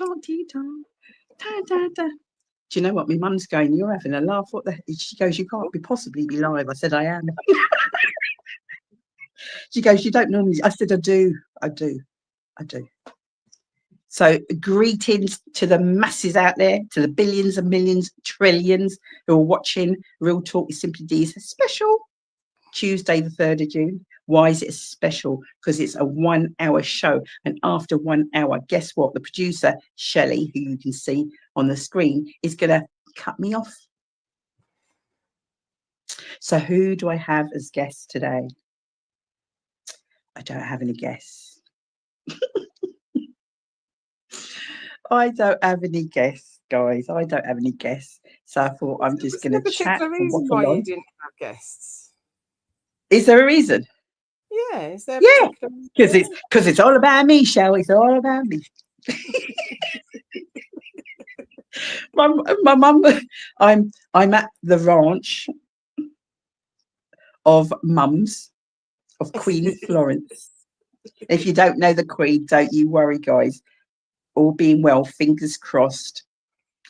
talk, tea talk. Da, da, da. Do you know what? My mum's going, you're having a laugh. What the? She goes, you can't possibly be live. I said, I am. She goes, you don't normally. I said, I do. So greetings to the masses out there, to the billions and millions, trillions who are watching Real Talk with Simply Deez special Tuesday, the 3rd of June. Why is it special? Because it's a 1 hour show. And after 1 hour, guess what? The producer, Shelley, who you can see on the screen, is going to cut me off. So who do I have as guests today? I don't have any guests. I don't have any guests, guys. I don't have any guests. So I thought I'm just going to chat. There's a reason why you didn't have guests. Is there a reason? Yeah, is there? Yeah, because it's all about me, Shell. It's all about me. my mum. I'm at the ranch of mums of Queen Florence. If you don't know the Queen, don't you worry, guys. All being well, fingers crossed,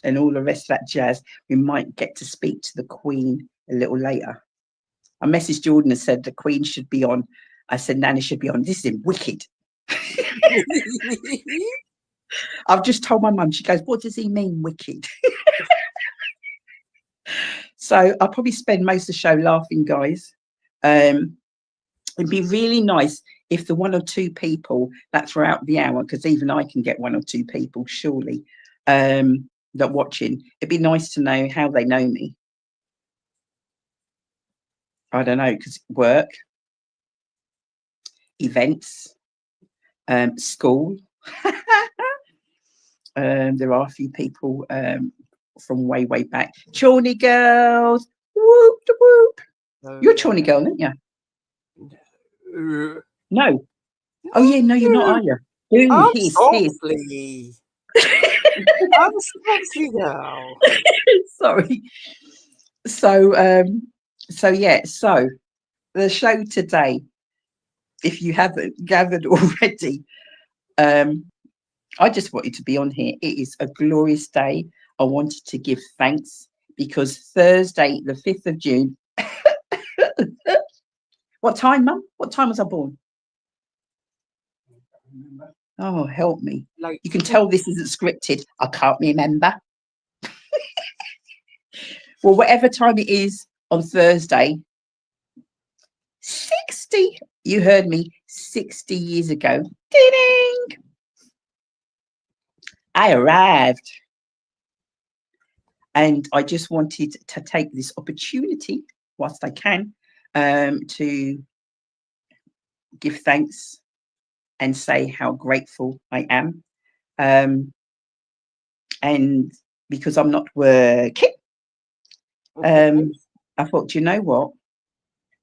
and all the rest of that jazz. We might get to speak to the Queen a little later. I messaged Jordan and said the Queen should be on. I said Nana should be on. This is wicked. I've just told my mum. She goes, what does he mean, wicked? So I'll probably spend most of the show laughing, guys. It'd be really nice if the 1 or 2 people that throughout the hour, because even I can get 1 or 2 people, surely, that watching. It'd be nice to know how they know me. I don't know, because work, events, school. There are a few people from way back. Chorney girls, whoop de whoop. You're a Chorney girl, aren't you? No. Oh yeah, no, you're not, are you? I'm softly. I'm sexy girl. Sorry. So yeah. So the show today, if you haven't gathered already, I just wanted to be on here. It is a glorious day. I wanted to give thanks because Thursday, the 5th of June. What time, Mum? What time was I born? Oh, help me. You can tell this isn't scripted. I can't remember. Well, whatever time it is on Thursday, 60, you heard me, 60 years ago. Ding! I arrived. And I just wanted to take this opportunity, whilst I can, to give thanks and say how grateful I am. And because I'm not working, I thought, do you know what?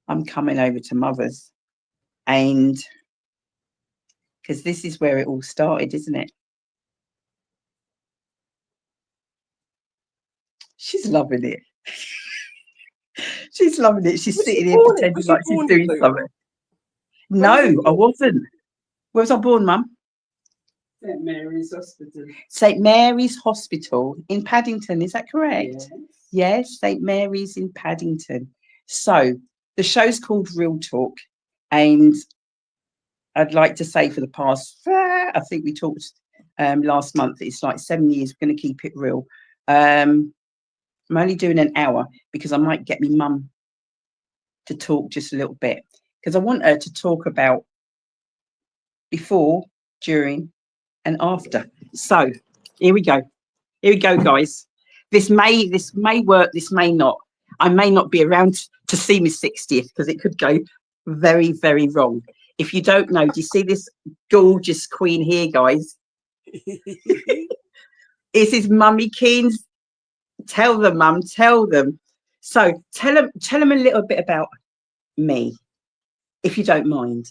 I'm coming over to Mother's. And because this is where it all started, isn't it? She's loving it. She's loving it. She's sitting here pretending like she's doing something. No, I wasn't. Where was I born, Mum? St Mary's Hospital. St Mary's Hospital in Paddington, is that correct? Yes, St Mary's in Paddington. So the show's called Real Talk, and I'd like to say for the past, I think we talked last month, it's like 7 years, we're going to keep it real. I'm only doing an hour because I might get my mum to talk just a little bit, because I want her to talk about before, during, and after. So here we go. Here we go, guys. This may work, this may not. I may not be around to see my 60th because it could go very, very wrong. If you don't know, do you see this gorgeous queen here, guys? This is Mummy Keen's. Tell them, Mum, tell them. So tell them a little bit about me, if you don't mind.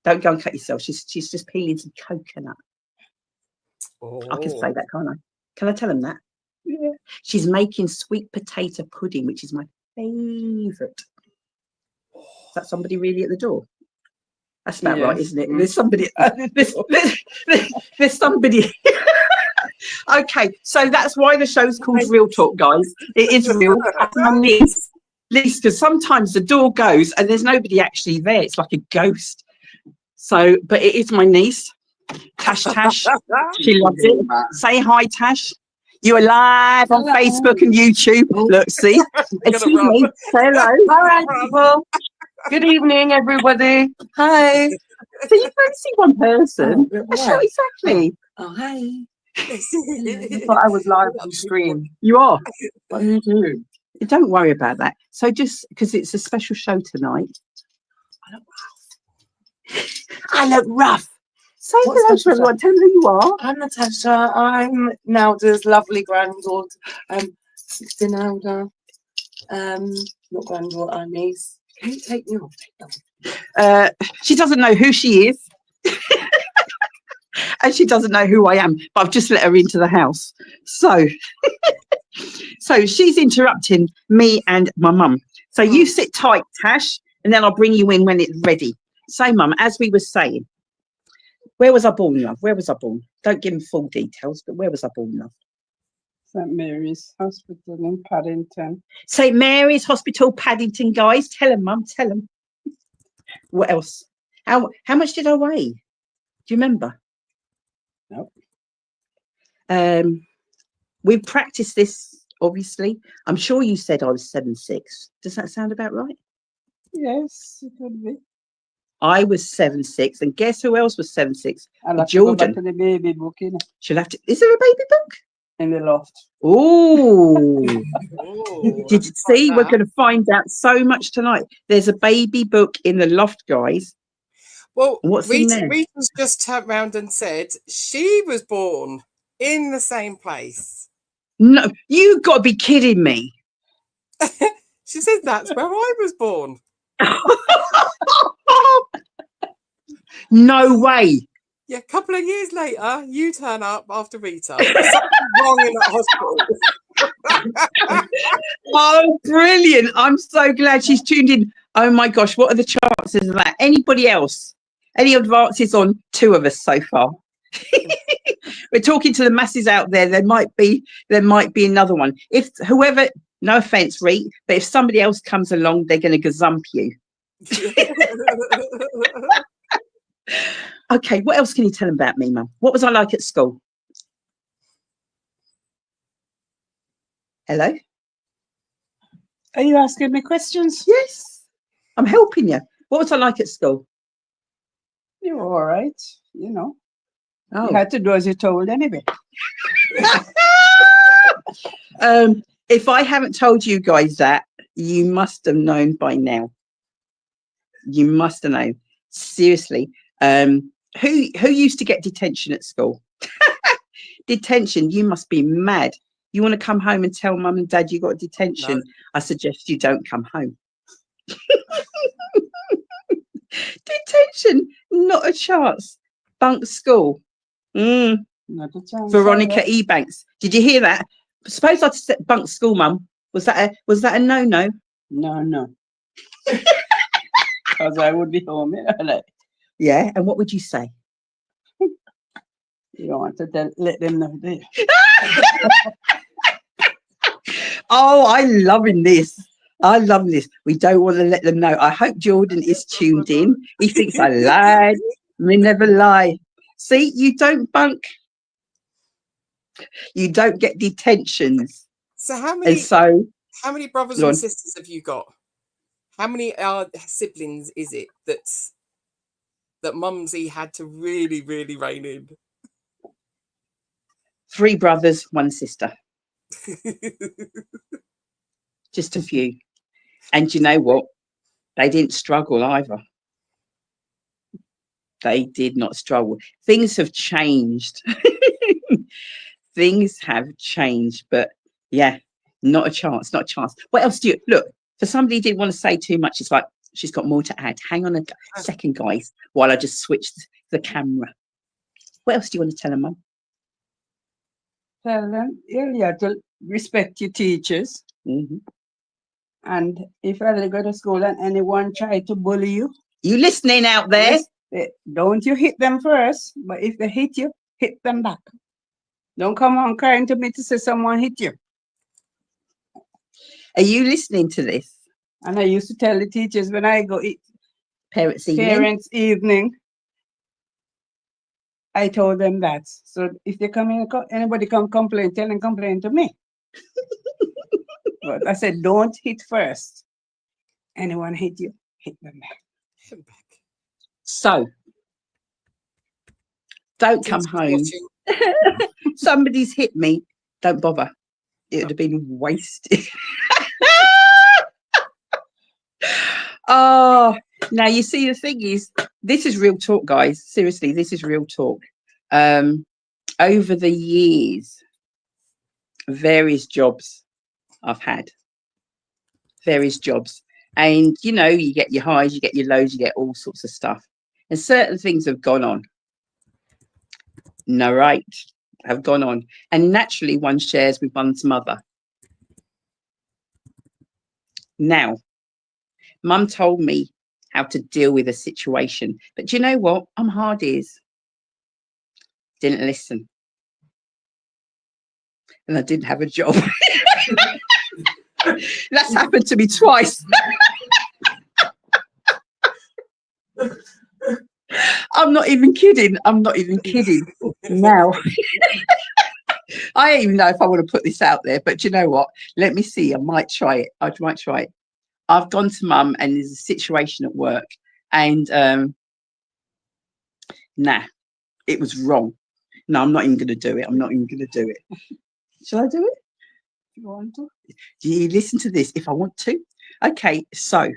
Don't go and cut yourself. She's just peeling some coconut. Oh. I can say that, can't I? Can I tell them that? Yeah. She's making sweet potato pudding, which is my favourite. Is that somebody really at the door? That's about right, Yes. isn't it? There's somebody. There's somebody. Okay, so that's why the show's called Real Talk, guys. It is real. And my niece, because sometimes the door goes and there's nobody actually there. It's like a ghost. So, but it is my niece, Tash. She loves it. Say hi, Tash. You're live on Facebook and YouTube. Look, see. Excuse me. Say hello. All right, people. Good evening, everybody. Hi. So you can see one person. Sure, exactly. Oh, hi. I I thought I was live on screen. You are. What are you doing? Don't worry about that. So just because it's a special show tonight. I look rough. Say hello to everyone. Tell them who you are. I'm Natasha. I'm Nelda's lovely granddaughter. 16 Nelda. Not granddaughter, niece. Can you take me off? She doesn't know who she is. And she doesn't know who I am, but I've just let her into the house. So, so she's interrupting me and my mum. So you sit tight, Tash, and then I'll bring you in when it's ready. So, Mum, as we were saying, where was I born, love? Where was I born? Don't give them full details, but where was I born, love? St. Mary's Hospital in Paddington. St. Mary's Hospital, Paddington, guys. Tell them, Mum, tell them. What else? How much did I weigh? Do you remember? Nope. We practiced this, obviously. I'm sure you said I was 7'6". Does that sound about right? Yes, it could be. I was 7'6", and guess who else was 7'6"? I'll have Jordan. to go back to the baby book, you know, She'll have to. Is there a baby book? in the loft. Oh, did you find see? We're out. going to find out so much tonight. There's a baby book in the loft, guys. Well, What's in there? Rita's just turned round and said she was born in the same place. No, you got to be kidding me. She said that's where I was born. No way. Yeah, a couple of years later, you turn up after Rita. There's something wrong in that hospital. Oh, brilliant. I'm so glad she's tuned in. Oh my gosh, what are the chances of that? Anybody else? Any advances on two of us so far? We're talking to the masses out there. There might be another one. If whoever, no offense, Reet, but if somebody else comes along, they're going to gazump you. Okay, what else can you tell them about me, Mum? What was I like at school? Hello? Are you asking me questions? Yes, I'm helping you. What was I like at school? You were all right, you know. Oh. You had to do as you're told anyway. If I haven't told you guys that, you must have known by now. You must have known. Seriously. Who used to get detention at school? Detention, you must be mad. You want to come home and tell mum and dad you got detention? No. I suggest you don't come home. Detention, not a chance. Bunk school. Not a chance. Veronica Ebanks. Did you hear that? Suppose I said bunk school, Mum. Was that a no-no? No. Because I would be home. Yeah, and what would you say? You don't want to let them know, do you? Oh, I'm loving this. I love this. We don't want to let them know. I hope Jordan is tuned in. He thinks I lied. We never lie. See, you don't bunk. You don't get detentions. So how many brothers and sisters have you got? How many siblings is it that Mumsy had to really, really rein in? 3 brothers, 1 sister. Just a few. And you know what? They didn't struggle either. They did not struggle. Things have changed. Things have changed, but yeah, not a chance, not a chance. What else do you look for? Somebody who didn't want to say too much. It's like she's got more to add. Hang on a second, guys, while I just switched the camera. What else do you want to tell them, Mum? Tell them you have to respect your teachers. Mm-hmm. And if I go to school and anyone try to bully you, you listening out there? Don't you hit them first, but if they hit you, hit them back. Don't come on crying to me to say someone hit you. Are you listening to this? And I used to tell the teachers when I go Parents' evening? parents' evening, I told them that. So if they come in, anybody come complain, tell them complain to me. But I said, don't hit first. Anyone hit you, hit them back. Hit back. So, don't Teach come is home. watching. Somebody's hit me. Don't bother. It would have been wasted. Oh, now you see, the thing is, this is real talk, guys. Seriously, this is real talk. Over the years, various jobs I've had, various jobs. And, you know, you get your highs, you get your lows, you get all sorts of stuff. And certain things have gone on. No, right, have gone on. And naturally, one shares with one's mother. Now, Mum told me how to deal with a situation. But do you know what? I'm hard ears. Didn't listen. And I didn't have a job. That's happened to me twice. I'm not even kidding. I'm not even kidding. Now, I don't even know if I want to put this out there, but do you know what? Let me see. I might try it. I might try it. I've gone to Mum and there's a situation at work and nah, it was wrong. No, I'm not even going to do it. I'm not even going to do it. Shall I do it? You want to? Do you listen to this if I want to? Okay, so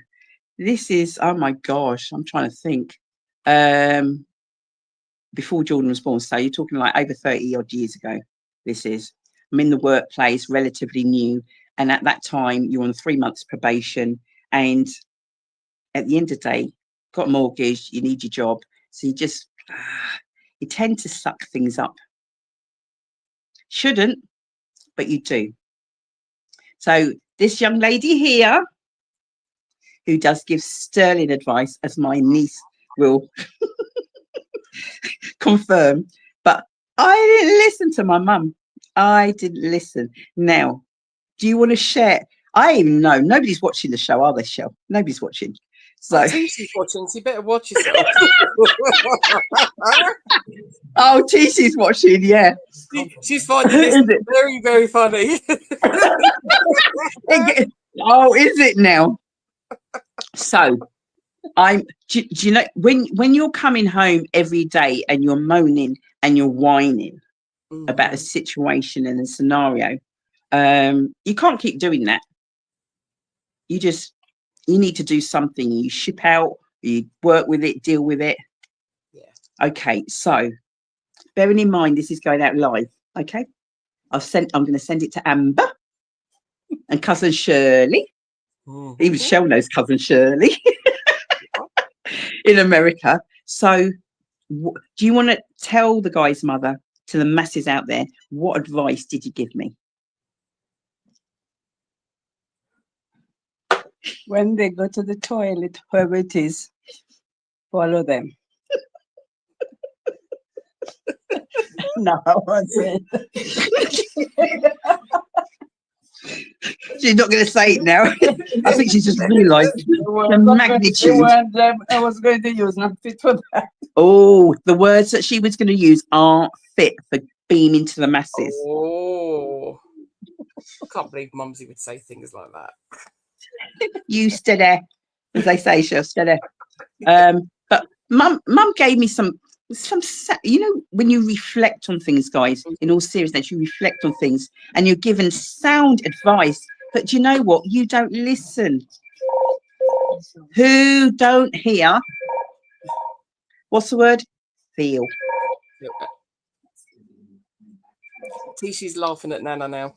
this is, oh my gosh, I'm trying to think. Before Jordan was born, so you're talking like over 30 odd years ago. This is, I'm in the workplace, relatively new. And at that time, you're on 3 months probation. And at the end of the day, got a mortgage, you need your job. So you just, you tend to suck things up. Shouldn't, but you do. So this young lady here, who does give sterling advice, as my niece will confirm, but I didn't listen to my mum. I didn't listen. Now, do you want to share? I even know nobody's watching the show, are they, Shell? Nobody's watching. So Tishy's watching, so you better watch yourself. oh, Tishy's watching, yeah. She's finding this very, very funny. Oh, is it now? So do you know when you're coming home every day and you're moaning and you're whining about a situation and a scenario, you can't keep doing that. You need to do something. You ship out, you work with it, deal with it. Yeah. Okay, so bearing in mind this is going out live, okay? I'm going to send it to Amber and cousin Shirley. Even Shell knows cousin Shirley in America. So do you want to tell the guy's mother, to the masses out there, what advice did you give me? When they go to the toilet, whoever it is, follow them. No, I wasn't. She's not going to say it now. I think she's just realised the magnitude. I was going to use, not fit for that. Oh, the words that she was going to use aren't fit for beaming to the masses. Oh, I can't believe Mumsy would say things like that. You stay there, as they say, she'll stay there. But Mum gave me some, you know, when you reflect on things, guys, in all seriousness, you reflect on things and you're given sound advice. But do you know what? You don't listen. Who don't hear? What's the word? Feel. Tishy's laughing at Nana now.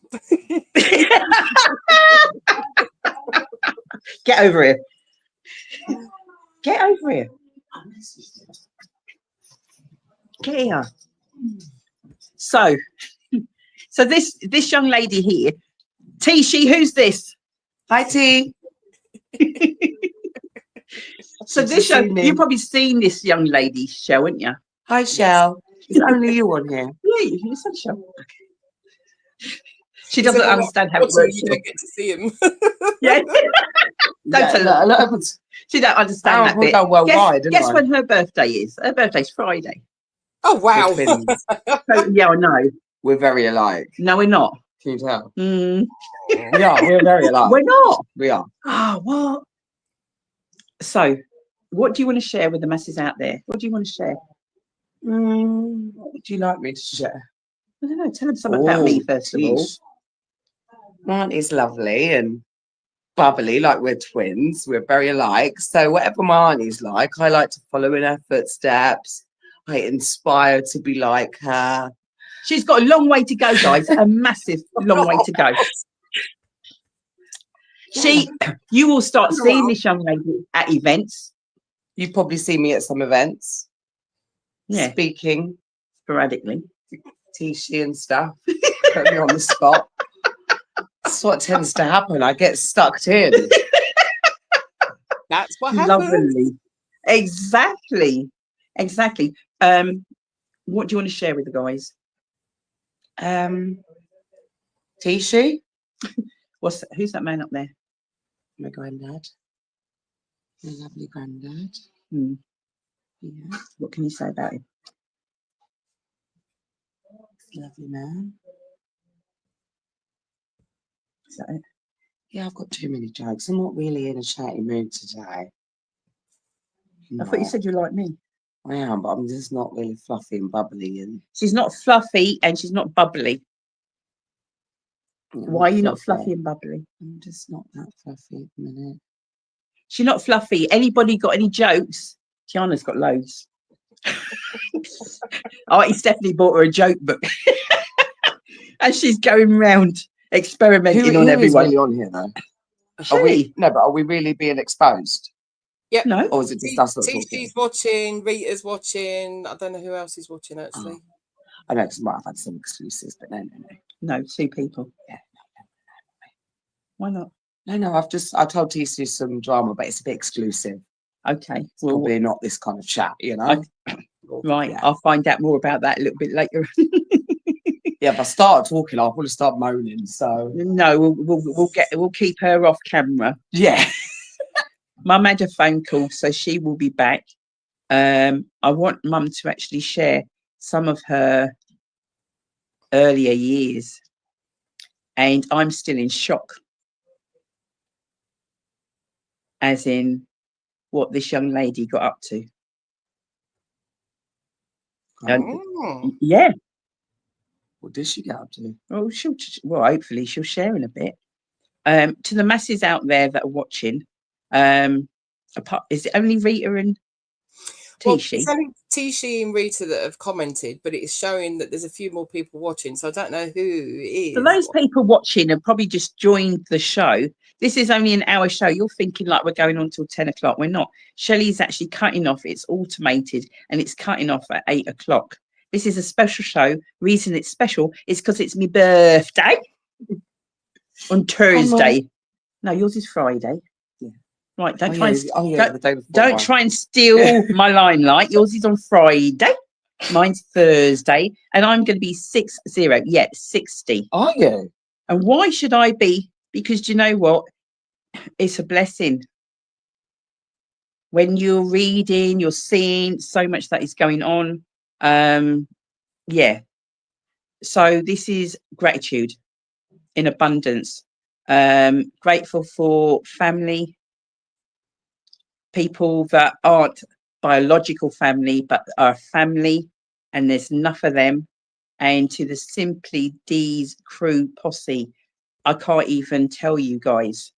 Get over here. Get over here. Get here. So this young lady here, Tishy, who's this? Hi, T. So this show, you've probably seen this young lady's show, haven't you? Hi, Shell. It's only you on here. Yeah, you said show. She doesn't understand how it Also, works. you don't get to see him. Yeah. Don't tell her. She don't understand that bit. Guess when her birthday is? Her birthday's Friday. Oh, wow. So, yeah, I know. We're very alike. No, we're not. Can you tell? Yeah, we're very alike. We're not. We are. Oh, what? So, what do you want to share with the masses out there? What do you want to share? What would you like me to share? I don't know. Tell them something about me, first of all. Mine is lovely and bubbly, like we're twins. We're very alike. So whatever my auntie's like, I like to follow in her footsteps. I inspire to be like her. She's got a long way to go, guys. A massive long way to go. You will start seeing this young lady at events. You've probably seen me at some events. Yeah. Speaking sporadically. Tishy and stuff. Put me on the spot. That's what tends to happen. I get stuck in. That's what happens. Lovely. Exactly. What do you want to share with the guys? Tishy? Who's that man up there? My granddad. My lovely granddad. Yeah. What can you say about him? Lovely man. Is that it? Yeah, I've got too many jokes. I'm not really in a chatty mood today. I thought you said you like me. I am, but I'm just not really fluffy and bubbly. And she's not fluffy and she's not bubbly. Why are you not fluffy and bubbly? I'm just not that fluffy at the minute. She's not fluffy. Anybody got any jokes? Tiana's got loads. Stephanie bought her a joke book. And she's going around experimenting on everyone. Really on here, though? Are we really being exposed? Yeah. No. Or is it just us? Tishy's watching, Rita's watching. I don't know who else is watching, actually. I know, because I might have had some exclusives, but no. No, 2 people. Yeah. Why not? No, I told Tishy some drama, but it's a bit exclusive. Okay. It's probably not this kind of chat, you know? Right. Yeah. I'll find out more about that a little bit later. Yeah, if I start talking, I'll probably start moaning. So no, we'll keep her off camera. Yeah. Mum had a phone call, so she will be back. I want Mum to actually share some of her earlier years, and I'm still in shock. As in, what this young lady got up to. Yeah. What did she get up to? Oh, hopefully she'll share in a bit. To the masses out there that are watching, is it only Rita and Tishy? Well, it's only Tishy and Rita that have commented, but it's showing that there's a few more people watching, so I don't know who is. So those people watching have probably just joined the show. This is only an hour show. You're thinking like we're going on till 10 o'clock. We're not. Shelley's actually cutting off. It's automated and it's cutting off at 8 o'clock. This is a special show. Reason it's special is because it's my birthday on Thursday. No, yours is Friday. Yeah. Right. Don't try and steal my limelight. Yours is on Friday. Mine's Thursday. And I'm going to be 60. Yeah, 60. Are you? And why should I be? Because do you know what? It's a blessing. When you're reading, you're seeing so much that is going on. Yeah. So this is gratitude in abundance. Grateful for family, people that aren't biological family, but are family, and there's enough of them. And to the Simply Deez crew posse, I can't even tell you guys.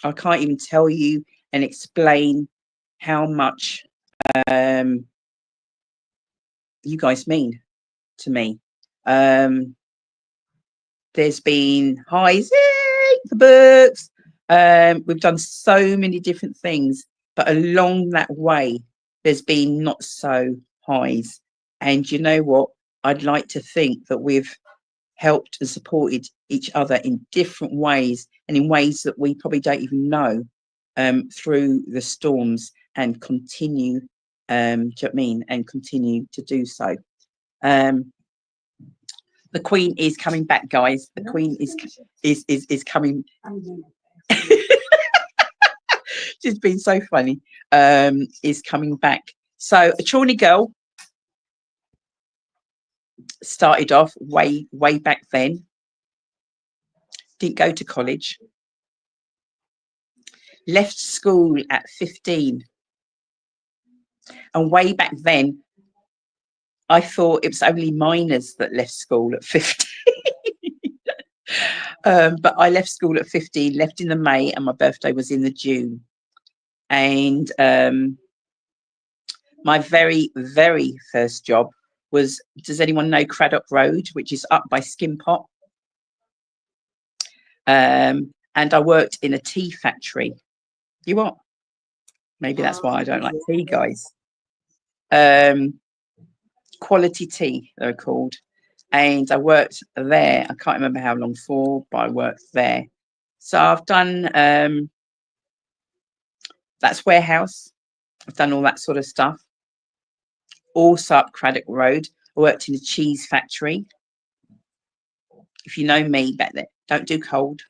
I can't even tell you and explain how much you guys mean to me. There's been highs, the books. We've done so many different things, but along that way, there's been not so highs. And you know what? I'd like to think that we've helped and supported each other in different ways and in ways that we probably don't even know. through the storms and continue, do you know what I mean? And continue to do so. The Queen is coming back, guys. The Queen is coming. She's been so funny. Is coming back. So a Chorney girl started off way back then. Didn't go to college. Left school at 15. And way back then, I thought it was only minors that left school at 15. But I left school at 15, left in the May, and my birthday was in the June. And my very, very first job was, does anyone know Craddock Road, which is up by Skimpot? And I worked in a tea factory. You what? Maybe that's why I don't like tea, guys. Quality Tea, they're called. And I worked there. I can't remember how long for, but I worked there. So I've done, that's warehouse. I've done all that sort of stuff. Also up Craddock Road, I worked in a cheese factory. If you know me back there, don't do cold.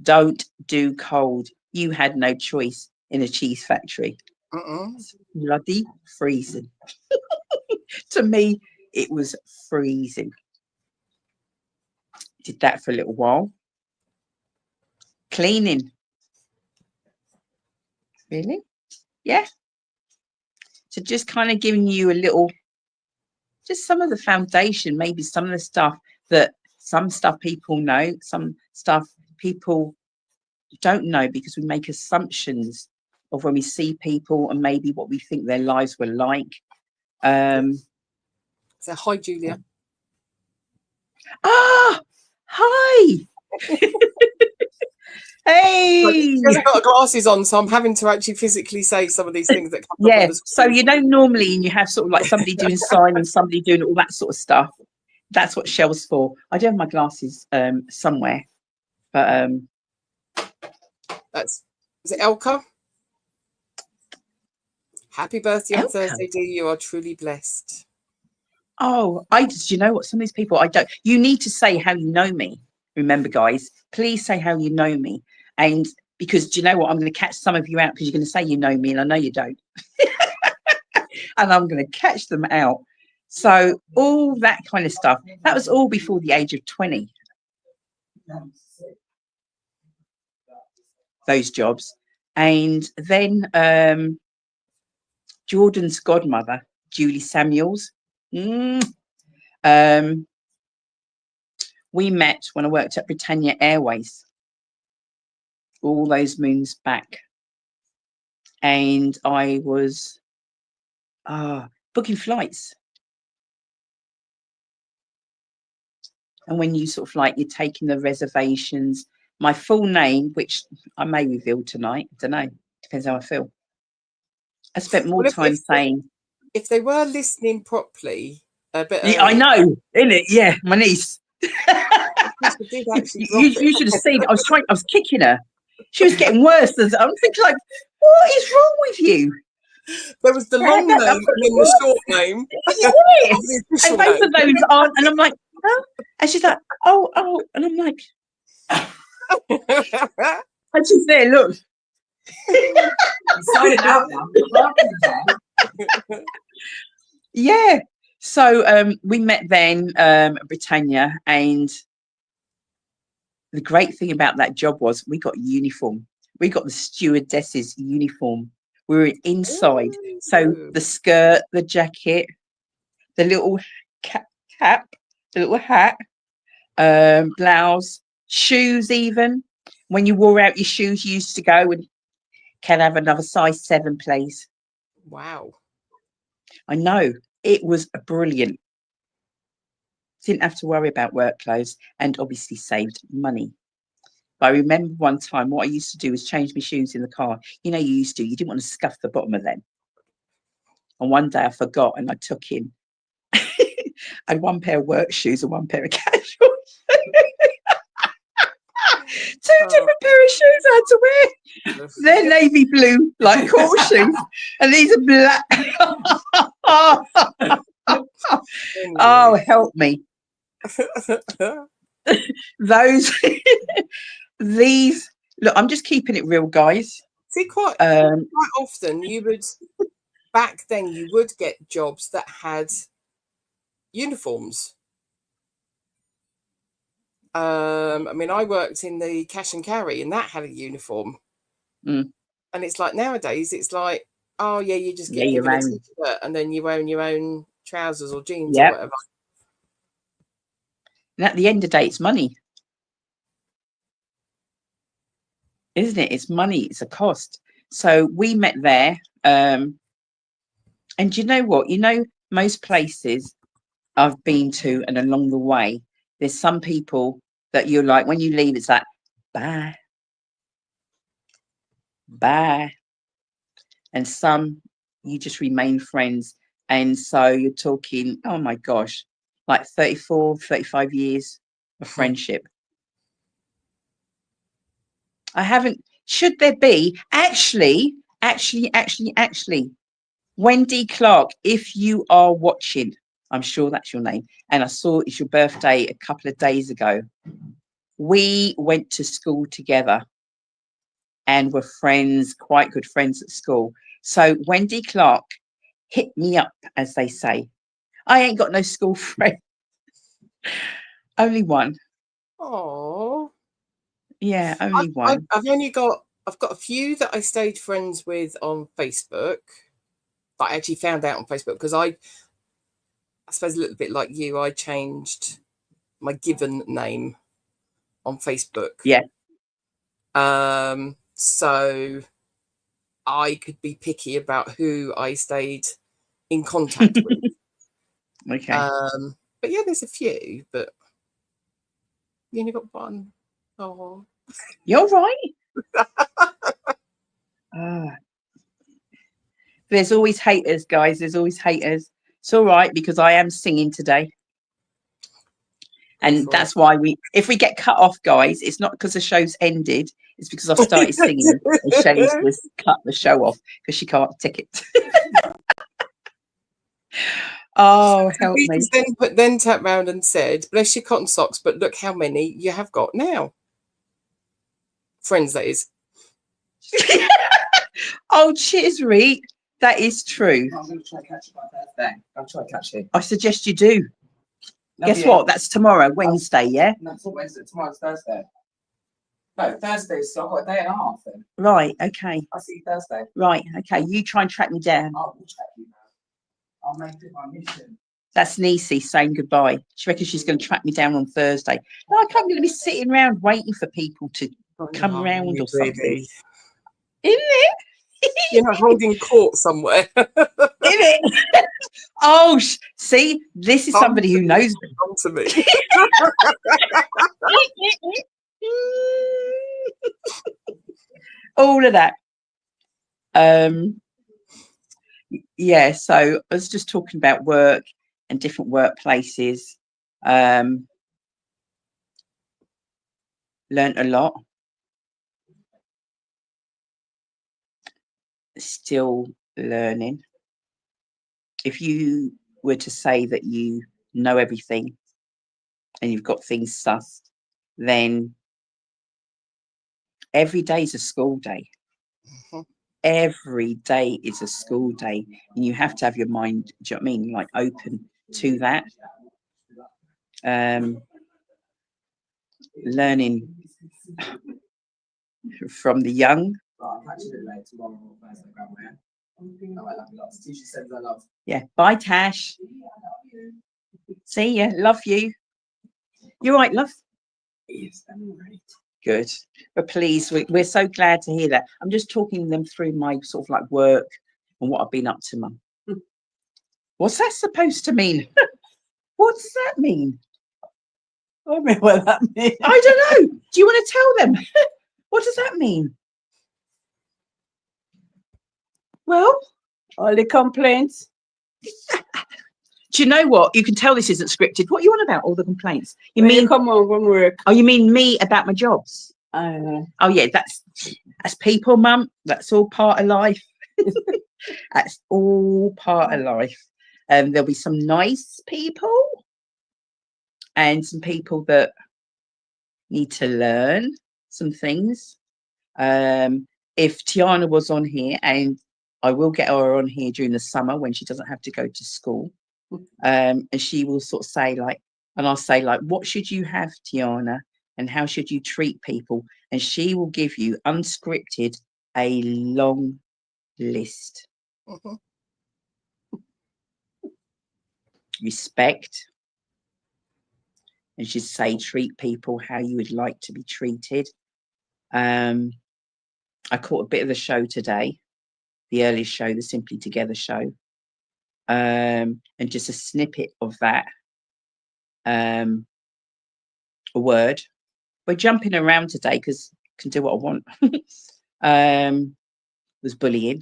Don't do cold. You had no choice in a cheese factory. It's bloody freezing. To me, it was freezing. Did that for a little while. Cleaning. Really? Yeah. So just kind of giving you a little, just some of the foundation, maybe some of the stuff that some stuff people know, some stuff people don't know, because we make assumptions of when we see people and maybe what we think their lives were like. So hi, Julia. Ah, hi. Hey. She hasn't got her glasses on, so I'm having to actually physically say some of these things that come up on the screen. So you know, normally you have sort of like somebody doing sign and somebody doing all that sort of stuff. That's what Shell's for. I do have my glasses somewhere, but is it Elka? Happy birthday on Elka. Thursday, dear. You are truly blessed. Oh, you know what? Some of these people I don't. You need to say how you know me. Remember, guys, please say how you know me. And because do you know what? I'm going to catch some of you out because you're going to say you know me, and I know you don't. And I'm going to catch them out. So all that kind of stuff. That was all before the age of 20. Those jobs. And then Jordan's godmother, Julie Samuels. We met when I worked at Britannia Airways all those moons back, and I was booking flights. And when you sort of like you're taking the reservations, my full name, which I may reveal tonight, I don't know, depends how I feel. I spent more time saying. If they were listening properly, a bit. Yeah, I know, innit? Yeah, my niece. You should have seen. I was kicking her. She was getting worse. I'm thinking, like, what is wrong with you? There was the long name and then the short name. Yes. And both of those aren't. And I'm like, oh. And she's like, oh. And I'm like, and she's there, look. Sign it out now. Yeah. So we met then at Britannia, and the great thing about that job was we got uniform. We got the stewardess's uniform. We were inside. Ooh. So the skirt, the jacket, the little cap, the little hat, blouse, shoes even. When you wore out your shoes, you used to go and can I have another size 7, please? Wow. I know. It was brilliant. Didn't have to worry about work clothes and obviously saved money. But I remember one time what I used to do was change my shoes in the car. You know, you didn't want to scuff the bottom of them. And one day I forgot and I took in. I had one pair of work shoes and one pair of casual shoes. Two different pair of shoes I had to wear. They're navy blue, like court shoes, and these are black. Oh, help me. Those, these, look, I'm just keeping it real, guys. See, quite often back then you would get jobs that had uniforms. I mean, I worked in the cash and carry, and that had a uniform. And it's like nowadays, it's like, oh yeah, you just get given a t-shirt, and then you own your own trousers or jeans or whatever. And at the end of the day, it's money, isn't it? It's money. It's a cost. So we met there, and you know what? You know, most places I've been to, and along the way, there's some people that you're like, when you leave, it's like, bye, bye. And some, you just remain friends. And so you're talking, oh my gosh, like 34, 35 years of friendship. I haven't, should there be, actually, Wendy Clark, if you are watching, I'm sure that's your name, and I saw it's your birthday a couple of days ago. We went to school together and were friends, quite good friends at school. So Wendy Clark, hit me up, as they say. I ain't got no school friend. Only one. Oh. Yeah, only one. I've got a few that I stayed friends with on Facebook. But I actually found out on Facebook because I suppose a little bit like you, I changed my given name on Facebook. Yeah. So I could be picky about who I stayed in contact with. Okay. But yeah, there's a few, but you only got one. Oh. You're right. There's always haters, guys. There's always haters. It's all right because I am singing today. And that's why if we get cut off, guys, it's not because the show's ended. It's because I've started singing and Shelley's just cut the show off because she can't tick it. Oh, help me. Then turned round and said, bless your cotton socks, but look how many you have got now. Friends, that is. Oh, cheers, Reet. That is true. I'm going to try to catch you by Thursday. I'll try to catch you. I suggest you do. Guess what? That's tomorrow, Wednesday, yeah? No, it's not Wednesday. Tomorrow's Thursday. No, Thursday's so I've got a day and a half then. Right, okay. I'll see you Thursday. Right, okay. You try and track me down. I will track you now. I'll make it my mission. That's Nisi saying goodbye. She reckons she's going to track me down on Thursday. No, I can't going to be sitting around waiting for people to come round or something. Isn't it? You're not holding court somewhere. Isn't it? Oh, see, this is somebody who knows me. Come to me. All of that. Yeah, so I was just talking about work and different workplaces. Learned a lot. Still learning. If you were to say that you know everything and you've got things sussed, then every day is a school day. Every day is a school day, and you have to have your mind, do you know what I mean, like open to that. Learning from the young. Yeah, bye, Tash. See ya, love you. You all right, love? Yes, I'm all right. Good. But please, we're so glad to hear that. I'm just talking them through my sort of like work and what I've been up to, Mum. What's that supposed to mean? What does that mean? I don't know what that means. I don't know. Do you want to tell them? What does that mean? Well, all the complaints. Do you know what? You can tell this isn't scripted. What are you on about? All the complaints. You when mean you come home from work? Oh, you mean me about my jobs? Oh yeah, that's people, Mum. That's all part of life. That's all part of life. There'll be some nice people and some people that need to learn some things. If Tiana was on here, and I will get her on here during the summer when she doesn't have to go to school, and she will sort of say like, and I'll say like, what should you have, Tiana, and how should you treat people? And she will give you unscripted a long list. Respect, and she'd say treat people how you would like to be treated. I caught a bit of the show today, the early show, the Simply Together show, and just a snippet of that. A word. We're jumping around today because I can do what I want. Was bullying,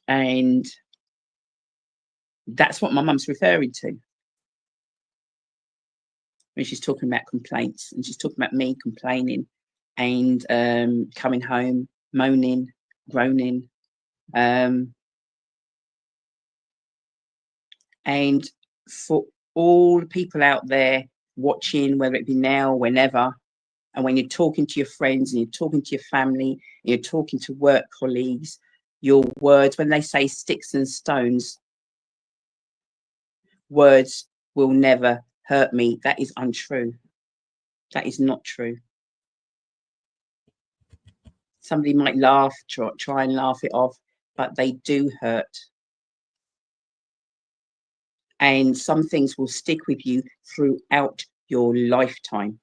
and that's what my mum's referring to when she's talking about complaints, and she's talking about me complaining and coming home moaning, groaning, and for all the people out there watching, whether it be now or whenever, and when you're talking to your friends and you're talking to your family and you're talking to work colleagues, your words, when they say sticks and stones, words will never hurt me. That is untrue. That is not true. Somebody might laugh, try and laugh it off, but they do hurt. And some things will stick with you throughout your lifetime.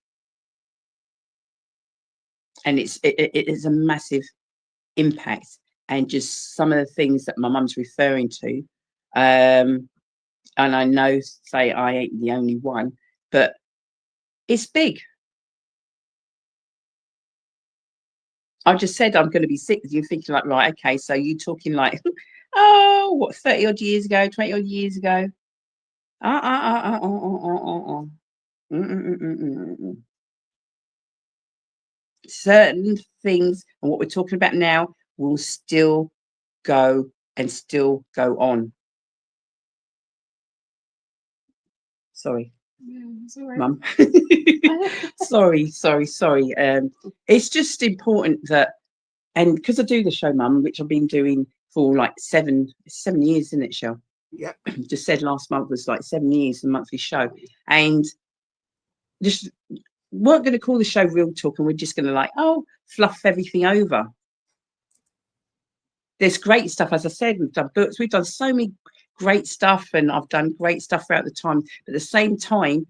And it is a massive impact. And just some of the things that my mum's referring to, and I know, say I ain't the only one, but it's big. I just said I'm going to be sick. You're thinking like, right, okay, so you talking like, oh, what, 30 odd years ago, 20 odd years ago? Certain things, and what we're talking about now, will still go and still go on. Sorry. Mum. sorry. It's just important that, and because I do the show, Mum, which I've been doing for like 7 years, isn't it, Shell? Yeah. Just said last month was like 7 years, the monthly show, and just weren't going to call the show Real Talk, and we're just going to like, oh, fluff everything over. There's great stuff, as I said, we've done books, we've done so many great stuff, and I've done great stuff throughout the time. But at the same time,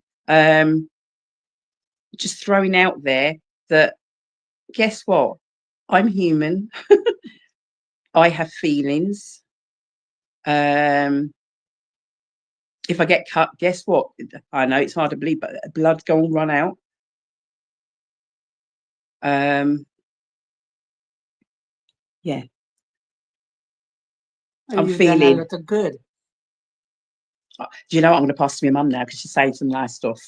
just throwing out there that, guess what? I'm human. I have feelings. If I get cut, guess what? I know it's hard to believe, but blood go and run out. Yeah. I'm feeling a lot of good. Do you know what? I'm going to pass to my mum now because she saved some nice stuff.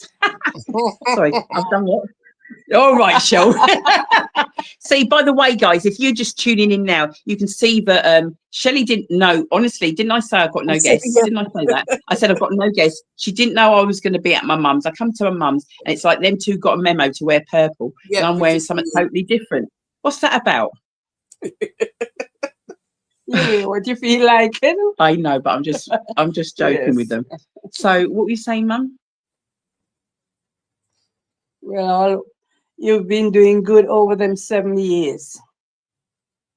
Sorry, I've done what? All right, Shell. See, by the way, guys, if you're just tuning in now, you can see that Shelley didn't know. Honestly, didn't I say I've got no guests? Didn't I say that? I said I've got no guests. She didn't know I was going to be at my mum's. I come to my mum's, and it's like them two got a memo to wear purple, and I'm wearing something totally different. What's that about? Yeah, what you feel like? I know, but I'm just joking with them. So, what were you saying, Mum? Well, you've been doing good over them 7 years,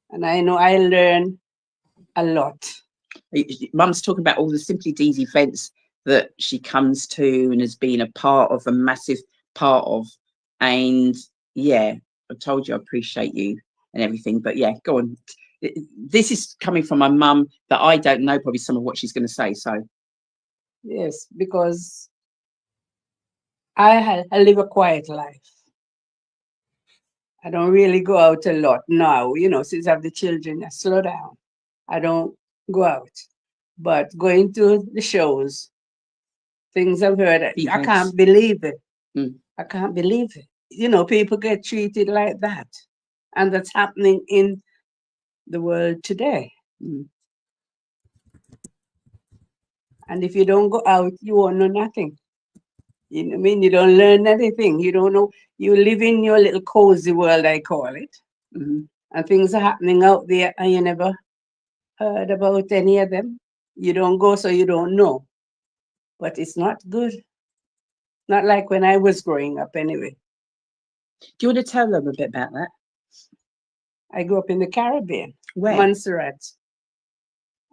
and I know I learned a lot. Mum's talking about all the Simply Deez events that she comes to and has been a part of, a massive part of. And yeah, I told you I appreciate you and everything. But yeah, go on. This is coming from my mum that I don't know probably some of what she's going to say. So yes, because I live a quiet life. I don't really go out a lot now, you know, since I have the children. I slow down. I don't go out. But going to the shows, things I've heard, I can't believe it. I can't believe it. You know, people get treated like that. And that's happening in the world today. And if you don't go out, you won't know nothing. You know what I mean? You don't learn anything. You don't know. You live in your little cozy world, I call it. And things are happening out there and you never heard about any of them. You don't go, so you don't know. But it's not good. Not like when I was growing up anyway. Do you want to tell them a bit about that? I grew up in the Caribbean, Where? Montserrat.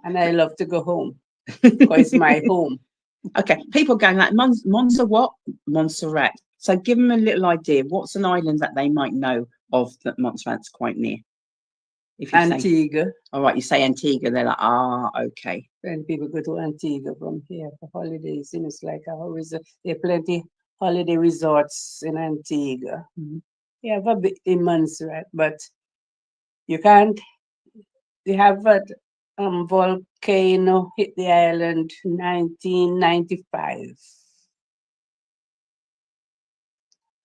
And I love to go home because it's my home. Okay, people going like, Monza what? Montserrat. So give them a little idea. What's an island that they might know of that Montserrat's quite near? If you Antigua. Say, all right, you say Antigua, they're like, ah, okay. When people go to Antigua from here for holidays, you know, it's like there are plenty holiday resorts in Antigua. You have a bit in Montserrat, but you can't. They have a volcano hit the island 1995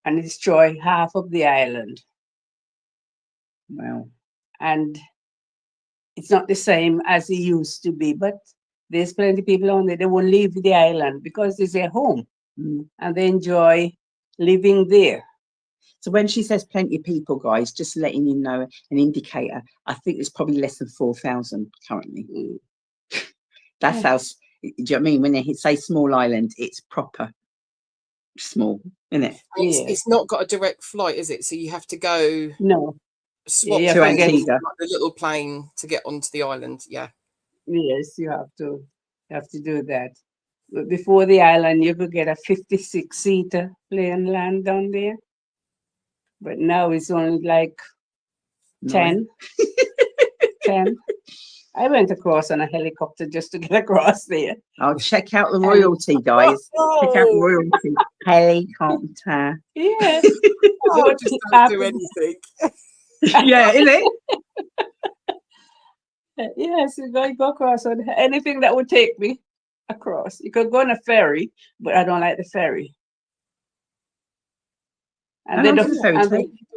and destroy half of the island. Wow. And it's not the same as it used to be, but there's plenty of people on there. They won't leave the island because it's their home and they enjoy living there. So when she says plenty of people, guys, just letting you know an indicator, I think it's probably less than 4,000 currently. That's how, do you know what I mean? When they say small island, it's proper small, isn't it? It's not got a direct flight, is it? So you have to go swap to Antigua. like the little plane to get onto the island. Yeah. Yes, you have to do that. But before the island, you could get a 56-seater plane land down there. But now it's only like 10. 10. I went across on a helicopter just to get across there. Oh, check out the royalty, guys. Check out royalty. Helicopter. Yeah. I just don't do anything. Yeah, isn't it? Yes, you go across on anything that would take me across. You could go on a ferry, but I don't like the ferry. And then you do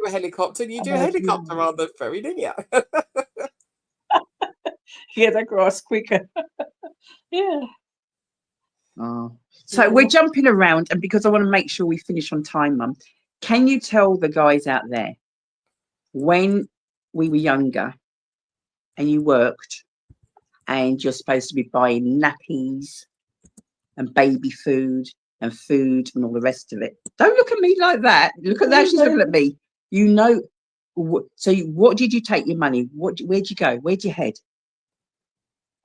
a helicopter. You do a helicopter on the ferry, didn't you? Get across quicker. Yeah. Oh. So we're jumping around, and because I want to make sure we finish on time, Mum, can you tell the guys out there, when we were younger and you worked and you're supposed to be buying nappies and baby food and all the rest of it. Don't look at me like that. Look at that. She's looking at me. You know, so what did you take your money? Where'd you go? Where'd you head?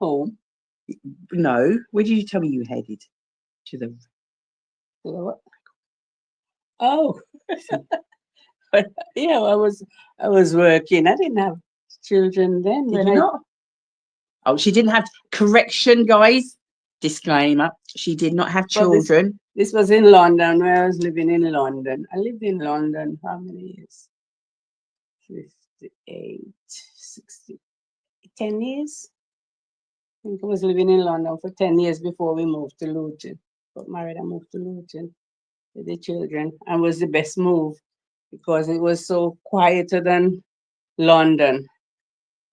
Home. No. Where did you tell me you headed? To the what? Oh. Yeah, I was working. I didn't have children then. Did you not? Oh, she didn't have, correction, guys. Disclaimer. She did not have children. This was in London, where I was living in London. I lived in London how many years? 58, 60, 10 years. I think I was living in London for 10 years before we moved to Luton. Got married and moved to Luton with the children. And it was the best move because it was so quieter than London.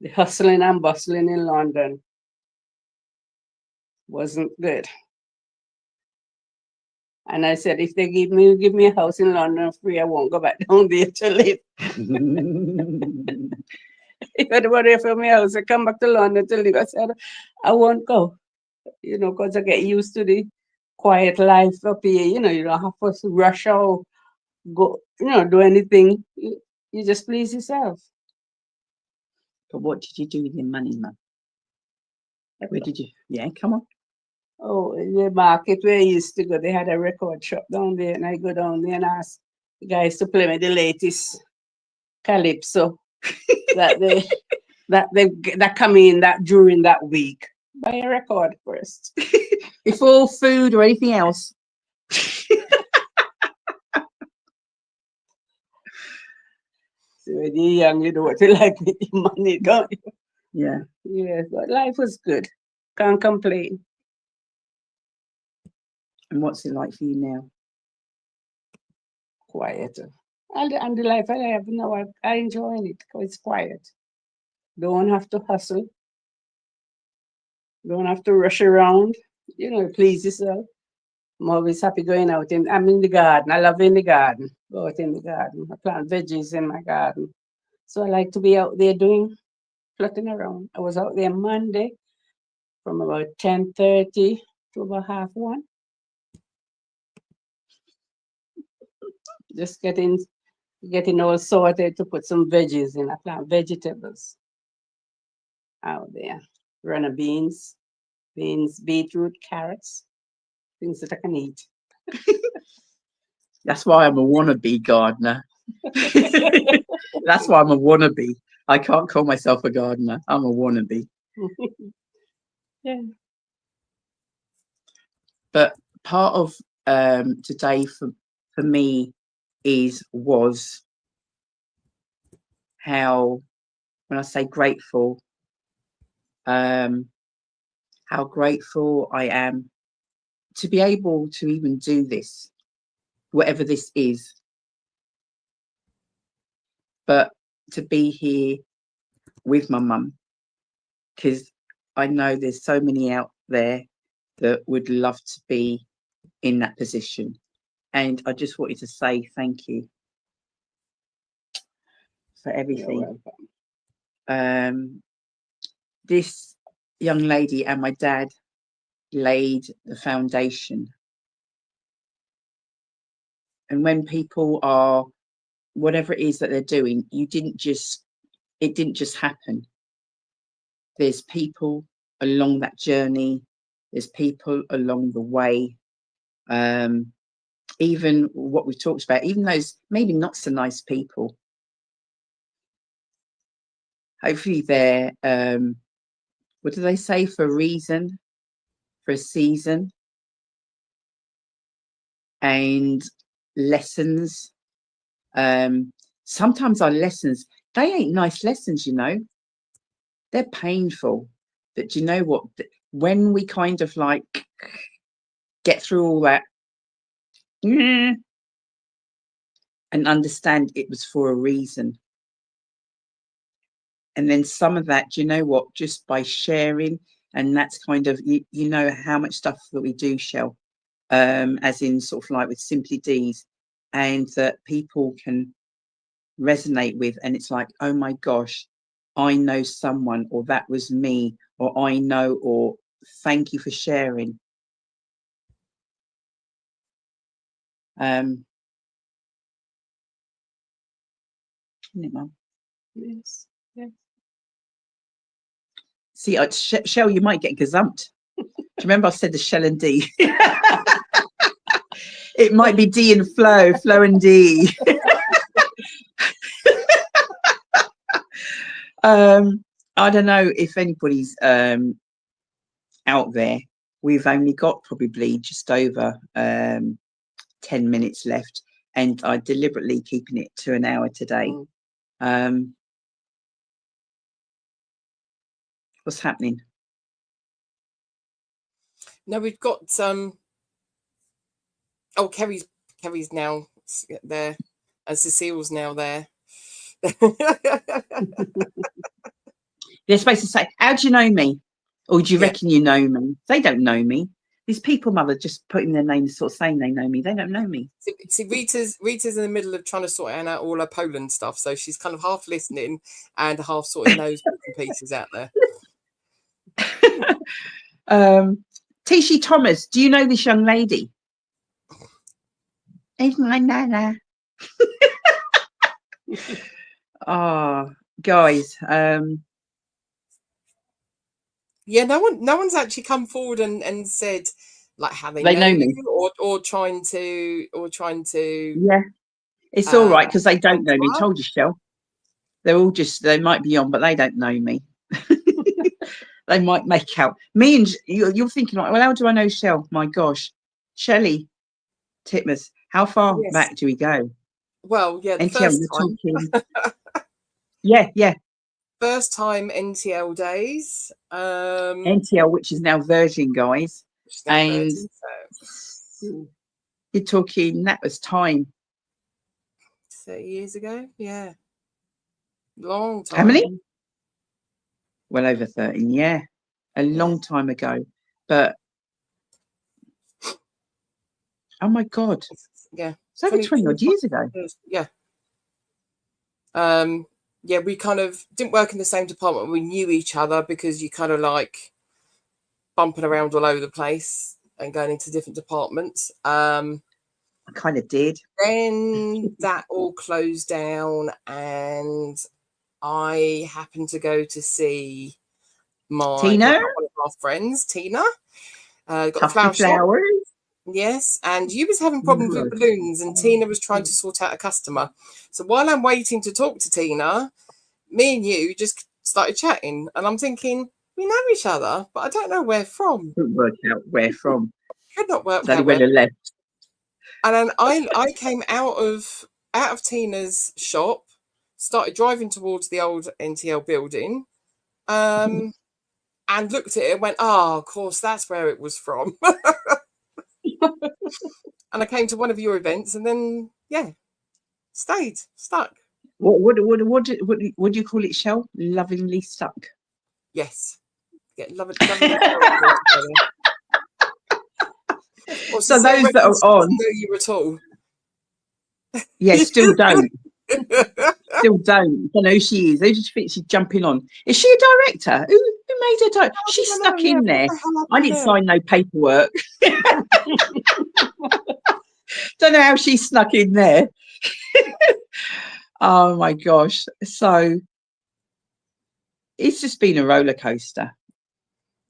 The hustling and bustling in London wasn't good. And I said, if they give me a house in London free, I won't go back down there to live. If anybody offered me a house, I come back to London to live. I said, I won't go, because I get used to the quiet life up here. You don't have to rush out, go, do anything. You just please yourself. But what did you do with your money, Mum? Where did you? Yeah, come on. Oh, in the market where I used to go, they had a record shop down there, and I go down there and ask the guys to play me the latest calypso that come in during that week. Buy a record first. Before food or anything else. So when you're young, you know what you like with your money, don't you? Yeah. Yeah, but life was good. Can't complain. And what's it like for you now? quiet. And the life I have now, I enjoy it because it's quiet. Don't have to hustle. Don't have to rush around. Please yourself. I'm always happy going out. I'm in the garden. I love in the garden. Go out in the garden. I plant veggies in my garden. So I like to be out there flirting around. I was out there Monday from about 10:30 to about 1:30. Just getting all sorted to put some veggies in. I plant vegetables out there. Runner beans, beetroot, carrots, things that I can eat. That's why I'm a wannabe gardener. That's why I'm a wannabe. I can't call myself a gardener. I'm a wannabe. Yeah. But part of today for me was how, when I say grateful, how grateful I am to be able to even do this, whatever this is. But to be here with my mum, because I know there's so many out there that would love to be in that position. And I just wanted to say thank you for everything. This young lady and my dad laid the foundation. And when people are, whatever it is that they're doing, it didn't just happen. There's people along that journey. There's people along the way. Even what we talked about, even those maybe not so nice people. Hopefully they're, what do they say, for a reason, for a season, and lessons. Sometimes our lessons, they ain't nice lessons, they're painful. But do you know what? When we kind of like get through all that and understand it was for a reason. And then some of that, do you know what? Just by sharing, and that's kind of, you know how much stuff that we do, Shell, as in sort of like with Simply Deez, and that people can resonate with, and it's like, oh my gosh, I know someone, or that was me, or I know, or thank you for sharing. Isn't it, Mum? Yes. Yes. See, Shell, you might get gazumped. Do you remember I said the Shell and D? It might be D and Flow and D. I don't know if anybody's out there. We've only got probably just over 10 minutes left, and I'm deliberately keeping it to an hour today. What's happening? No, we've got oh, Kerry's now there, and Cecile's now there. They're supposed to say, how do you know me? Or do you reckon you know me? They don't know me. These people, Mother, just putting their names, sort of saying they know me. They don't know me. See, Rita's in the middle of trying to sort out all her Poland stuff, so she's kind of half listening and half sorting those pieces out there. Tishy Thomas, do you know this young lady? It's my nana. Oh, guys. Yeah, no one's actually come forward and said like how they know me, or trying to Yeah, it's all right because they don't know me. Told you, Shell. They're all just, they might be on, but they don't know me. They might make out me, and you're thinking, like, well, how do I know Shell? My gosh, Shelley Titmus, how far back do we go? Well, yeah, the NTL, first time. yeah. First time NTL days. NTL, which is now Virgin, guys. And you're talking, that was time. 30 years ago. Yeah. Long time. How many? Well over 13. Yeah, a long time ago. But oh my God, Yeah. it's over 20 odd years ago. Yeah. Yeah, we kind of didn't work in the same department. We knew each other because you kind of like bumping around all over the place and going into different departments. I kind of did. Then that all closed down, and I happened to go to see one Tina, of our friends, Tina. Got the Tufty flower shop. Flowers. Yes, and you was having problems with Good. balloons, and Tina was trying to sort out a customer. So while I'm waiting to talk to Tina, me and you just started chatting, and I'm thinking we know each other, but I don't know where from. Couldn't work out where from. Could not work It's only out when where. I left. And then I came out of Tina's shop, started driving towards the old NTL building, and looked at it and went, "Oh, of course, that's where it was from." And I came to one of your events, and then stuck. What do you call it, Shell? Lovingly stuck. Yes, love it. So those that are on, know you at all. yeah, still don't. Still don't. I know who she is. Who did you think she's jumping on? Is she a director? Who made her director? She's stuck in there. I didn't sign no paperwork. Don't know how she snuck in there. Oh my gosh. So it's just been a roller coaster.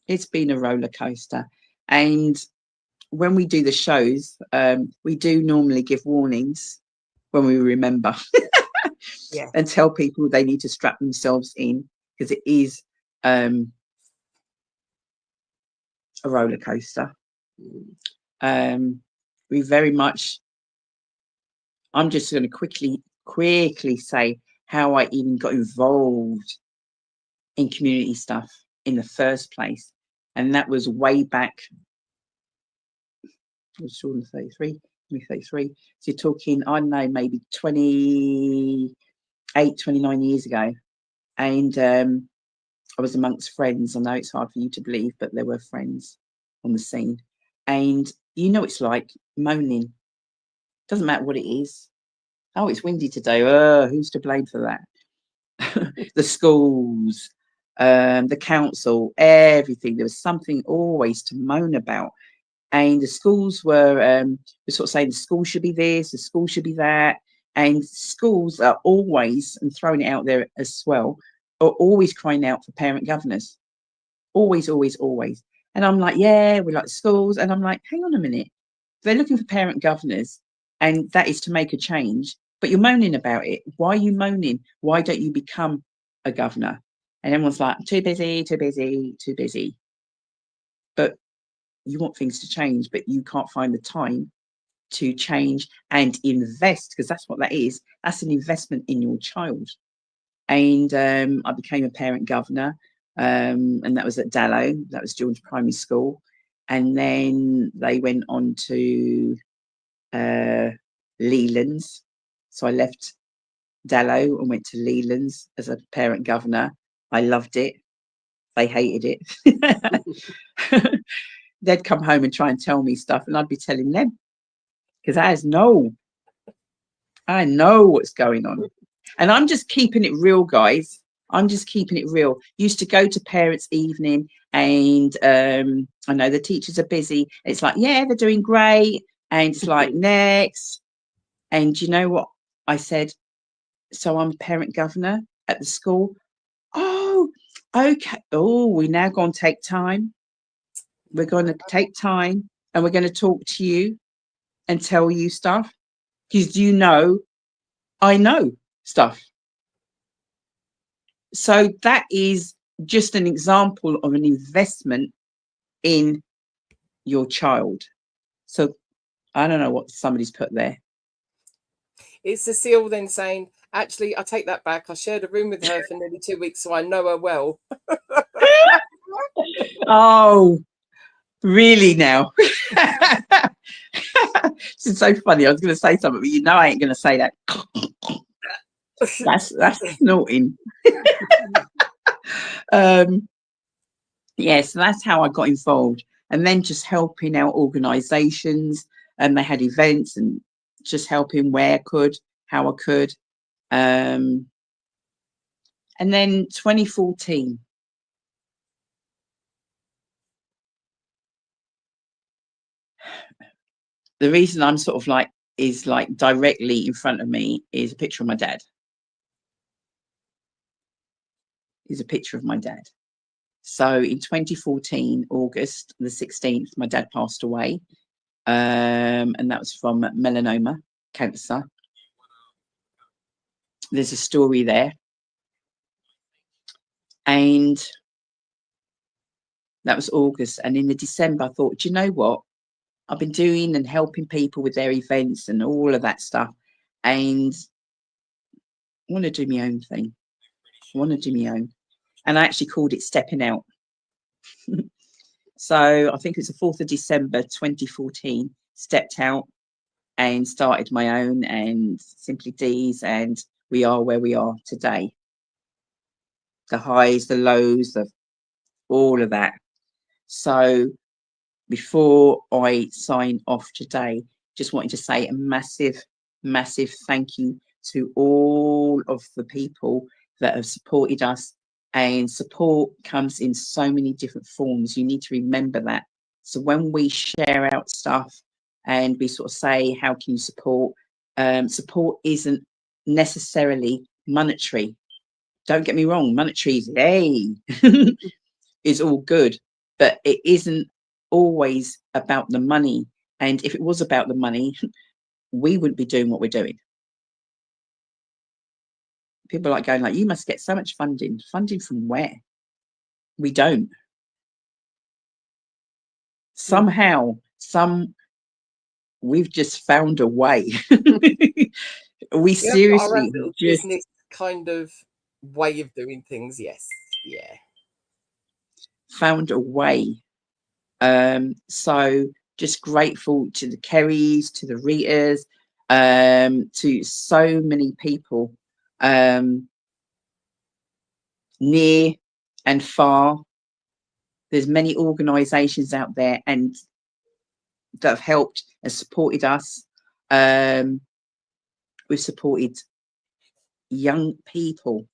It's been a roller coaster. And when we do the shows, we do normally give warnings when we remember. Yeah. And tell people they need to strap themselves in, because it is a roller coaster. We very much, I'm just going to quickly say how I even got involved in community stuff in the first place. And that was way back, I was 33. So you're talking, I don't know, maybe 28, 29 years ago. And I was amongst friends. I know it's hard for you to believe, but there were friends on the scene. And you know, it's like moaning. Doesn't matter what it is. Oh, it's windy today. Who's to blame for that? The schools, the council, everything. There was something always to moan about. And the schools were sort of saying the school should be this, the school should be that. And schools are always, and throwing it out there as well, are always crying out for parent governors. Always, always, always. And I'm like, yeah, we like schools. And I'm like, hang on a minute. They're looking for parent governors, and that is to make a change. But you're moaning about it. Why are you moaning? Why don't you become a governor? And everyone's like, too busy, too busy, too busy. But you want things to change, but you can't find the time to change and invest, because that's what that is. That's an investment in your child. And I became a parent governor, and that was at Dallow. That was George Primary School. And then they went on to Leland's. So I left Dallow and went to Leland's as a parent governor. I loved it. They hated it. They'd come home and try and tell me stuff, and I'd be telling them, because I know what's going on. And I'm just keeping it real, guys. I'm just keeping it real. Used to go to parents' evening, and I know the teachers are busy. It's like, yeah, they're doing great. And it's like, next. And you know what I said? So I'm parent governor at the school. Oh, okay. Oh, we're now going to take time. We're going to take time, and we're going to talk to you and tell you stuff, because you know, I know stuff. So that is just an example of an investment in your child. So I don't know what somebody's put there. It's Cecile then saying, actually, I take that back. I shared a room with her for nearly 2 weeks, so I know her well. Oh, really now? This is so funny. I was going to say something, but you know I ain't going to say that. That's snorting. Yeah, so that's how I got involved, and then just helping out organisations, and they had events, and just helping where I could, how I could. And then 2014. The reason I'm sort of like is like directly in front of me is a picture of my dad. Is a picture of my dad. So in 2014, August the 16th, my dad passed away. And that was from melanoma, cancer. There's a story there. And that was August. And in the December, I thought, do you know what? I've been doing and helping people with their events and all of that stuff. And I want to do my own thing. I want to do my own. And I actually called it Stepping Out. So I think it's the 4th of December 2014, stepped out and started my own, and Simply Deez, and we are where we are today. The highs, the lows, all of that. So before I sign off today, just wanted to say a massive, massive thank you to all of the people that have supported us. And support comes in so many different forms. You need to remember that. So when we share out stuff and we sort of say, how can you support? Support isn't necessarily monetary. Don't get me wrong, monetary is, hey, is all good, but it isn't always about the money. And if it was about the money, we wouldn't be doing what we're doing. People are like going like, you must get so much funding. Funding from where? We don't. Somehow, we've just found a way. We seriously just business kind of way of doing things. Yes, yeah. Found a way. So just grateful to the Kerrys, to the Ritas, to so many people, near and far. There's many organisations out there and that have helped and supported us. We've supported young people,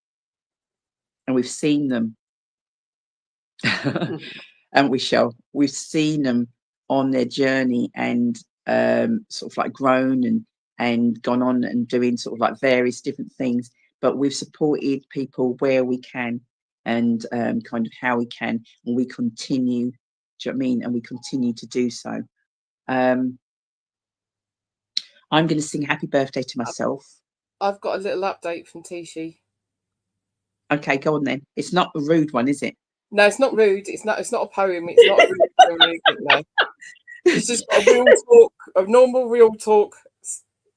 and we've seen them. And we've seen them on their journey and sort of like grown and gone on and doing sort of like various different things. But we've supported people where we can and kind of how we can, and we continue. Do you know what I mean? And we continue to do so. I'm going to sing happy birthday to myself. I've got a little update from Tishi. Okay, go on then. It's not a rude one, is it? No, it's not rude. It's not a poem. It's not a rude poem. No. It's just a real talk, a normal real talk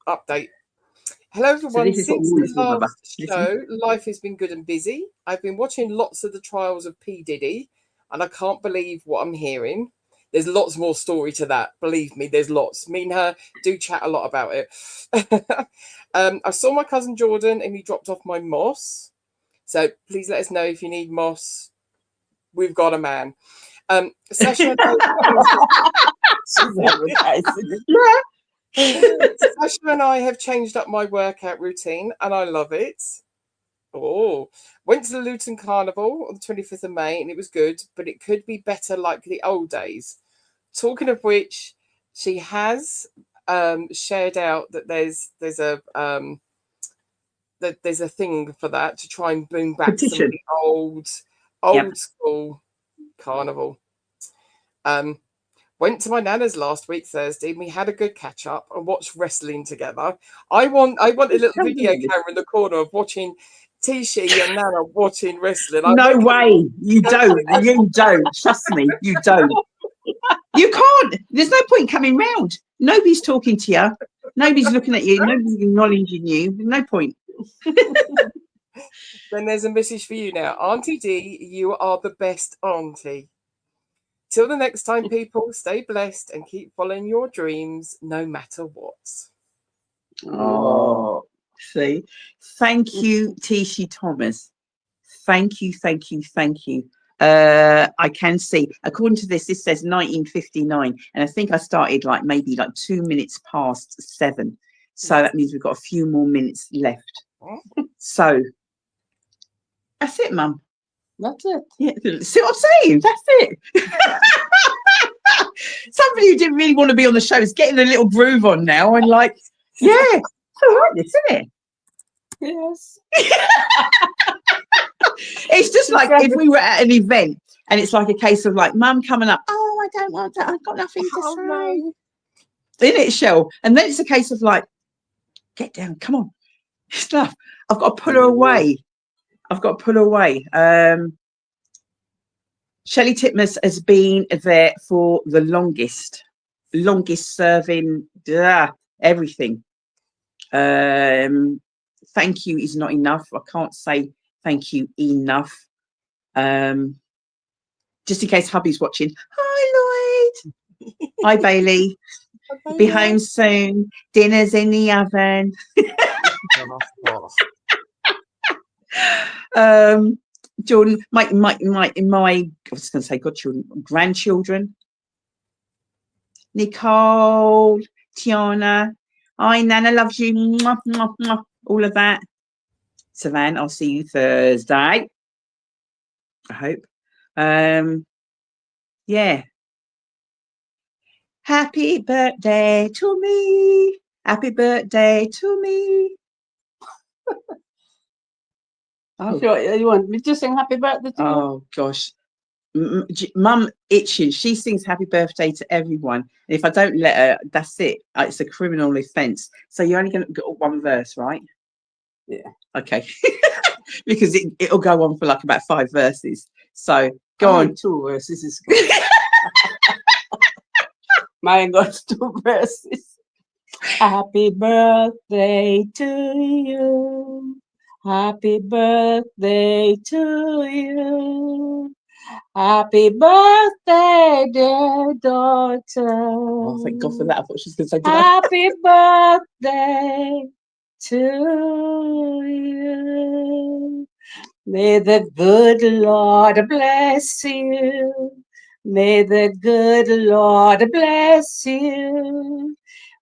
update. Hello everyone. So since the last show, life has been good and busy. I've been watching lots of the trials of P. Diddy, and I can't believe what I'm hearing. There's lots more story to that. Believe me, there's lots. Me and her do chat a lot about it. I saw my cousin Jordan and he dropped off my moss. So please let us know if you need moss. We've got a man. Sasha and I have changed up my workout routine and I love it. Oh, went to the Luton Carnival on the 25th of May and it was good, but it could be better like the old days. Talking of which, she has shared out that there's a thing for that to try and bring back some of the old school carnival. Went to my nana's last week Thursday and we had a good catch up and watched wrestling together. I want a little video camera in the corner of watching Tishi and Nana watching wrestling. No way. You don't. You don't. Trust me. You don't. You can't. There's no point coming round. Nobody's talking to you. Nobody's looking at you. Nobody's acknowledging you. No point. Then there's a message for you now. Auntie D, you are the best auntie. Till the next time, people, stay blessed and keep following your dreams no matter what. Oh, see, thank you, Tishy Thomas. Thank you. I can see, according to this says 1959, and I think I started maybe 2 minutes past 7. So that means we've got a few more minutes left. So that's it, Mum. That's it. Yeah, see what I'm saying? That's it. Somebody who didn't really want to be on the show is getting a little groove on now, and yeah, it's all right, isn't it? Yes. It's just like if we were at an event and it's like a case of Mum coming up, oh, I don't want that, I've got nothing to say. No. In it, Shell. And then it's a case of get down, come on. Stuff. I've got to pull her away. Shelley Titmus has been there for the longest serving everything. Thank you is not enough. I can't say thank you enough. Just in case hubby's watching. Hi, Lloyd. Hi, Bailey. Be home soon. Dinner's in the oven. Jordan, my I was going to say godchildren, grandchildren. Nicole, Tiana. Hi, Nana loves you. Mwah, mwah, mwah. All of that. Savannah, I'll see you Thursday. I hope. Yeah. Happy birthday to me. Happy birthday to me. Oh. Sure, you want me to sing happy birthday to you? Oh, gosh. Mum itching. She sings happy birthday to everyone. And if I don't let her, that's it. It's a criminal offence. So you're only going to get one verse, right? Yeah. Okay. Because it'll go on for about 5 verses. So go on. 2 verses is good. Mine got 2 verses. Happy birthday to you. Happy birthday to you. Happy birthday, dear daughter. Oh, thank God for that. I thought she was going to say happy birthday to you. May the good Lord bless you. May the good Lord bless you.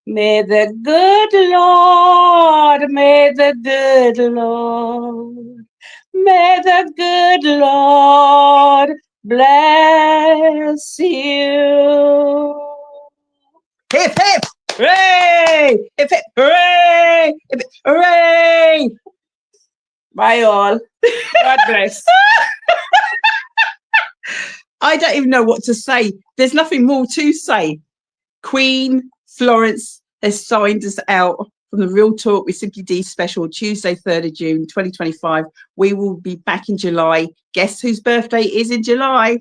May the good Lord, may the good Lord, may the good Lord bless you. Hip, hip, hooray! Hip, hip, hooray! Hip, hip, hooray! Bye all. God bless. I don't even know what to say. There's nothing more to say. Queen Florence has signed us out from the Real Talk with Simply Deez special, Tuesday, 3rd of June, 2025. We will be back in July. Guess whose birthday is in July?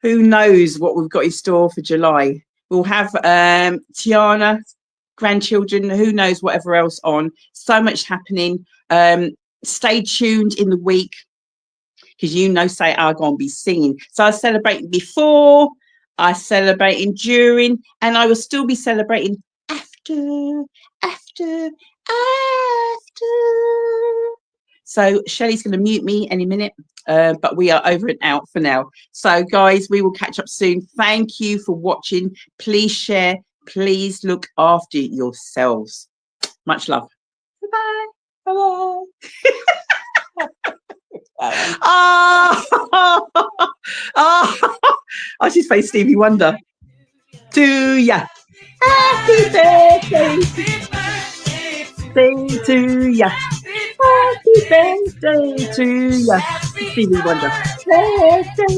Who knows what we've got in store for July? We'll have Tiana, grandchildren, who knows, whatever else on. So much happening. Stay tuned in the week because say I'm going to be singing. So I was celebrating before, I celebrating during, and I will still be celebrating after. So Shelley's going to mute me any minute, but we are over and out for now. So guys, we will catch up soon. Thank you for watching. Please share. Please look after yourselves. Much love. Bye-bye. Bye-bye. I just face Stevie Wonder. To ya. Happy birthday to ya. Happy birthday to ya. Stevie Wonder. Birthday.